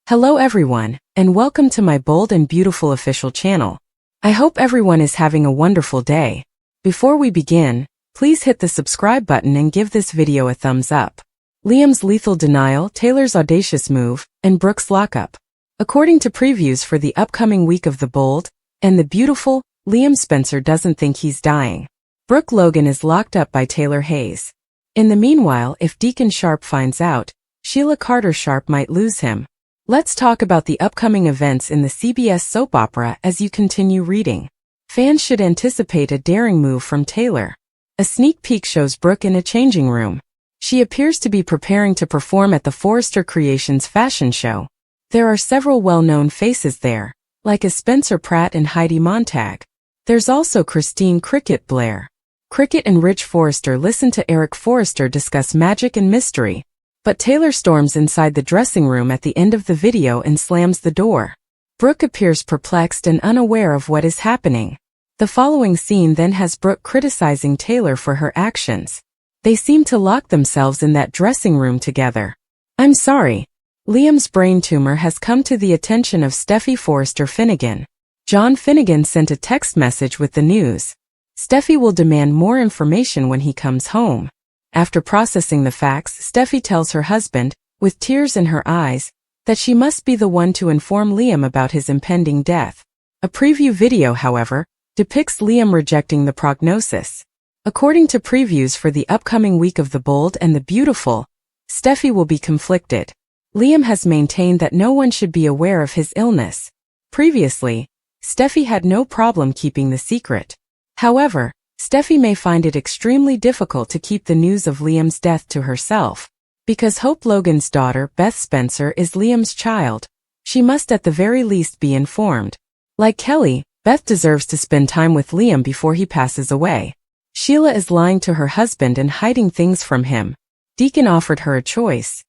Hello everyone, and welcome to my bold and beautiful official channel. I hope everyone is having a wonderful day. Before we begin, please hit the subscribe button and give this video a thumbs up. Liam's lethal denial, Taylor's audacious move, and Brooke's lockup. According to previews for the upcoming week of The Bold and the Beautiful, Liam Spencer doesn't think he's dying. Brooke Logan is locked up by Taylor Hayes. In the meanwhile, if Deacon Sharp finds out, Sheila Carter Sharp might lose him. Let's talk about the upcoming events in the CBS soap opera as you continue reading. Fans should anticipate a daring move from Taylor. A sneak peek shows Brooke in a changing room. She appears to be preparing to perform at the Forrester Creations fashion show. There are several well-known faces there, like as Spencer Pratt and Heidi Montag. There's also Christine "Cricket" Blair. Cricket and Rich Forrester listen to Eric Forrester discuss magic and mystery. But Taylor storms inside the dressing room at the end of the video and slams the door. Brooke appears perplexed and unaware of what is happening. The following scene then has Brooke criticizing Taylor for her actions. They seem to lock themselves in that dressing room together. I'm sorry. Liam's brain tumor has come to the attention of Steffi Forrester Finnegan. John Finnegan sent a text message with the news. Steffi will demand more information when he comes home. After processing the facts, Steffi tells her husband, with tears in her eyes, that she must be the one to inform Liam about his impending death. A preview video, however, depicts Liam rejecting the prognosis. According to previews for the upcoming week of The Bold and the Beautiful, Steffi will be conflicted. Liam has maintained that no one should be aware of his illness. Previously, Steffi had no problem keeping the secret. However, Steffi may find it extremely difficult to keep the news of Liam's death to herself. Because Hope Logan's daughter, Beth Spencer, is Liam's child, she must at the very least be informed. Like Kelly, Beth deserves to spend time with Liam before he passes away. Sheila is lying to her husband and hiding things from him. Deacon offered her a choice.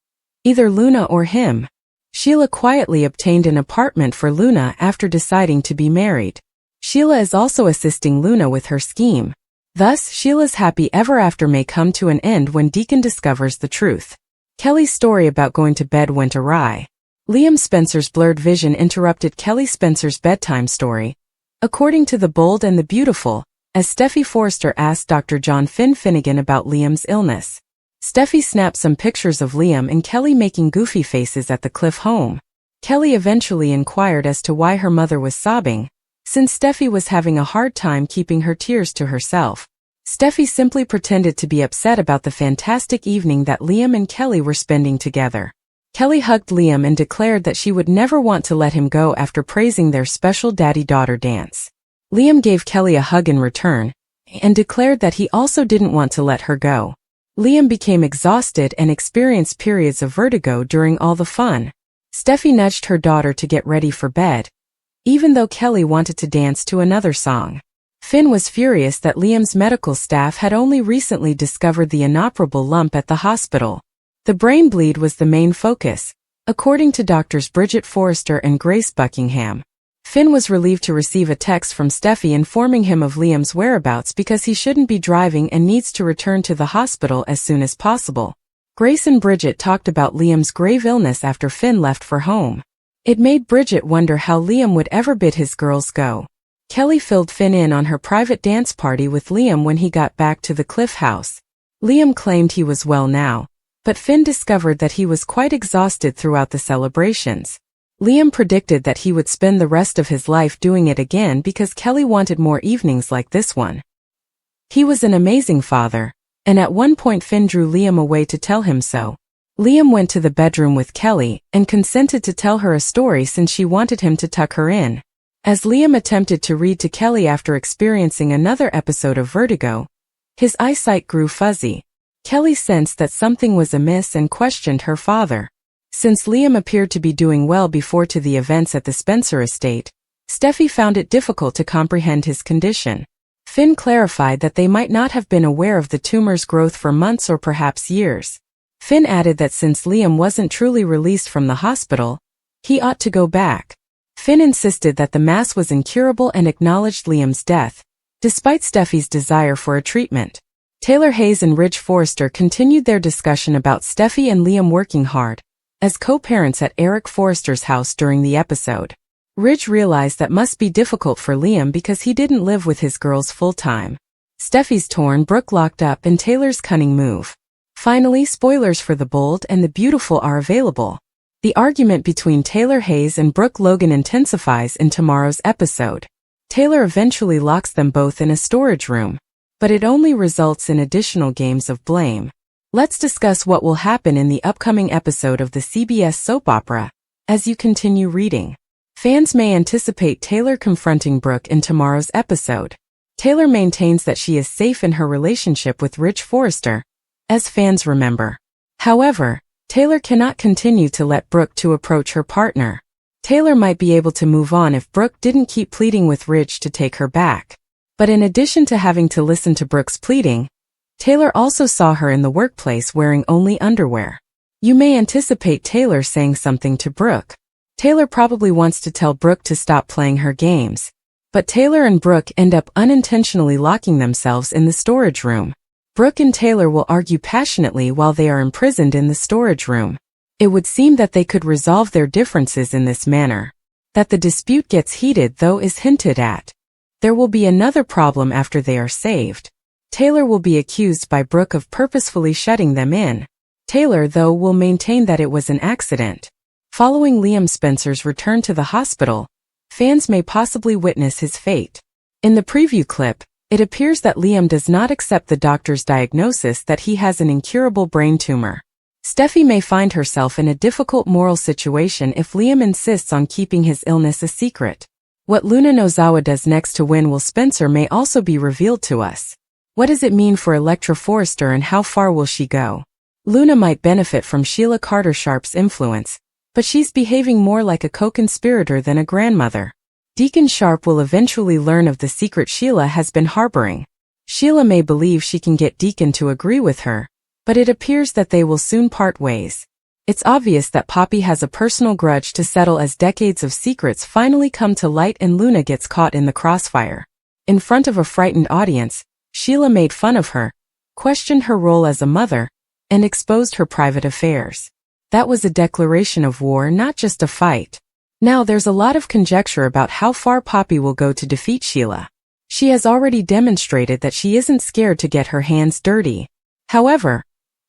Either Luna or him. Sheila quietly obtained an apartment for Luna after deciding to be married. Sheila is also assisting Luna with her scheme. Thus, Sheila's happy ever after may come to an end when Deacon discovers the truth. Kelly's story about going to bed went awry. Liam Spencer's blurred vision interrupted Kelly Spencer's bedtime story. According to The Bold and the Beautiful, as Steffi Forrester asked Dr. John Finnegan about Liam's illness. Steffi snapped some pictures of Liam and Kelly making goofy faces at the Cliff home. Kelly eventually inquired as to why her mother was sobbing, since Steffi was having a hard time keeping her tears to herself. Steffi simply pretended to be upset about the fantastic evening that Liam and Kelly were spending together. Kelly hugged Liam and declared that she would never want to let him go after praising their special daddy-daughter dance. Liam gave Kelly a hug in return, and declared that he also didn't want to let her go. Liam became exhausted and experienced periods of vertigo during all the fun. Steffi nudged her daughter to get ready for bed, even though Kelly wanted to dance to another song. Finn was furious that Liam's medical staff had only recently discovered the inoperable lump at the hospital. The brain bleed was the main focus, according to doctors Bridget Forrester and Grace Buckingham. Finn was relieved to receive a text from Steffi informing him of Liam's whereabouts because he shouldn't be driving and needs to return to the hospital as soon as possible. Grace and Bridget talked about Liam's grave illness after Finn left for home. It made Bridget wonder how Liam would ever bid his girls go. Kelly filled Finn in on her private dance party with Liam when he got back to the Cliff house. Liam claimed he was well now, but Finn discovered that he was quite exhausted throughout the celebrations. Liam predicted that he would spend the rest of his life doing it again because Kelly wanted more evenings like this one. He was an amazing father, and at one point Finn drew Liam away to tell him so. Liam went to the bedroom with Kelly and consented to tell her a story since she wanted him to tuck her in. As Liam attempted to read to Kelly after experiencing another episode of vertigo, his eyesight grew fuzzy. Kelly sensed that something was amiss and questioned her father. Since Liam appeared to be doing well before to the events at the Spencer estate, Steffi found it difficult to comprehend his condition. Finn clarified that they might not have been aware of the tumor's growth for months or perhaps years. Finn added that since Liam wasn't truly released from the hospital, he ought to go back. Finn insisted that the mass was incurable and acknowledged Liam's death, despite Steffi's desire for a treatment. Taylor Hayes and Rich Forrester continued their discussion about Steffi and Liam working hard, as co-parents at Eric Forrester's house during the episode. Ridge realized that must be difficult for Liam because he didn't live with his girls full-time. Steffi's torn, Brooke locked up, and Taylor's cunning move. Finally, spoilers for The Bold and the Beautiful are available. The argument between Taylor Hayes and Brooke Logan intensifies in tomorrow's episode. Taylor eventually locks them both in a storage room, but it only results in additional games of blame. Let's discuss what will happen in the upcoming episode of the CBS soap opera. As you continue reading, fans may anticipate Taylor confronting Brooke in tomorrow's episode. Taylor maintains that she is safe in her relationship with Rich Forrester, as fans remember. However, Taylor cannot continue to let Brooke to approach her partner. Taylor might be able to move on if Brooke didn't keep pleading with Ridge to take her back. But in addition to having to listen to Brooke's pleading, Taylor also saw her in the workplace wearing only underwear. You may anticipate Taylor saying something to Brooke. Taylor probably wants to tell Brooke to stop playing her games, but Taylor and Brooke end up unintentionally locking themselves in the storage room. Brooke and Taylor will argue passionately while they are imprisoned in the storage room. It would seem that they could resolve their differences in this manner. That the dispute gets heated, though, is hinted at. There will be another problem after they are saved. Taylor will be accused by Brooke of purposefully shutting them in. Taylor, though, will maintain that it was an accident. Following Liam Spencer's return to the hospital, fans may possibly witness his fate. In the preview clip, it appears that Liam does not accept the doctor's diagnosis that he has an incurable brain tumor. Steffi may find herself in a difficult moral situation if Liam insists on keeping his illness a secret. What Luna Nozawa does next to win Will Spencer may also be revealed to us. What does it mean for Elektra Forrester and how far will she go? Luna might benefit from Sheila Carter Sharp's influence, but she's behaving more like a co-conspirator than a grandmother. Deacon Sharp will eventually learn of the secret Sheila has been harboring. Sheila may believe she can get Deacon to agree with her, but it appears that they will soon part ways. It's obvious that Poppy has a personal grudge to settle as decades of secrets finally come to light and Luna gets caught in the crossfire. In front of a frightened audience, Sheila made fun of her, questioned her role as a mother, and exposed her private affairs. That was a declaration of war, not just a fight. Now there's a lot of conjecture about how far Poppy will go to defeat Sheila. She has already demonstrated that she isn't scared to get her hands dirty. However,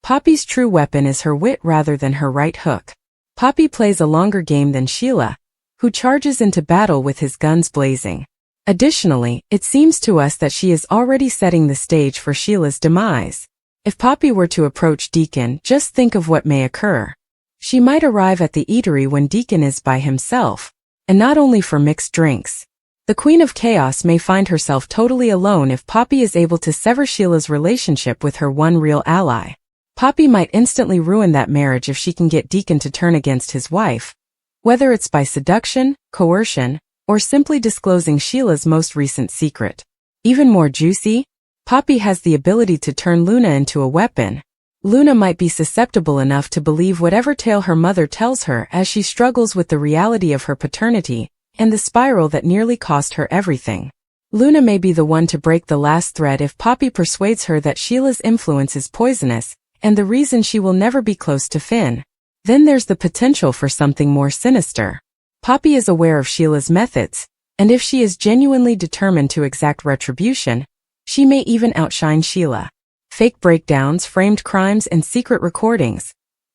Poppy's true weapon is her wit rather than her right hook. Poppy plays a longer game than Sheila, who charges into battle with his guns blazing. Additionally, it seems to us that she is already setting the stage for Sheila's demise. If Poppy were to approach Deacon, just think of what may occur. She might arrive at the eatery when Deacon is by himself, and not only for mixed drinks. The Queen of Chaos may find herself totally alone if Poppy is able to sever Sheila's relationship with her one real ally. Poppy might instantly ruin that marriage if she can get Deacon to turn against his wife, whether it's by seduction, coercion, or simply disclosing Sheila's most recent secret. Even more juicy, Poppy has the ability to turn Luna into a weapon. Luna might be susceptible enough to believe whatever tale her mother tells her as she struggles with the reality of her paternity and the spiral that nearly cost her everything. Luna may be the one to break the last thread if Poppy persuades her that Sheila's influence is poisonous and the reason she will never be close to Finn. Then there's the potential for something more sinister. Poppy is aware of Sheila's methods, and if she is genuinely determined to exact retribution, she may even outshine Sheila. Fake breakdowns, framed crimes, and secret recordings.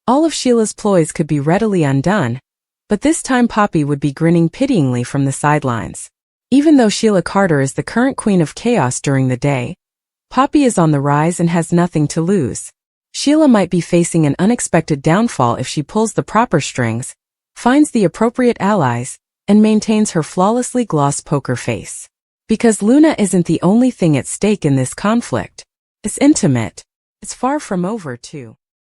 All of Sheila's ploys could be readily undone, but this time Poppy would be grinning pityingly from the sidelines. Even though Sheila Carter is the current Queen of Chaos during the day, Poppy is on the rise and has nothing to lose. Sheila might be facing an unexpected downfall if she pulls the proper strings, finds the appropriate allies, and maintains her flawlessly glossed poker face. Because Luna isn't the only thing at stake in this conflict. It's intimate. It's far from over, too.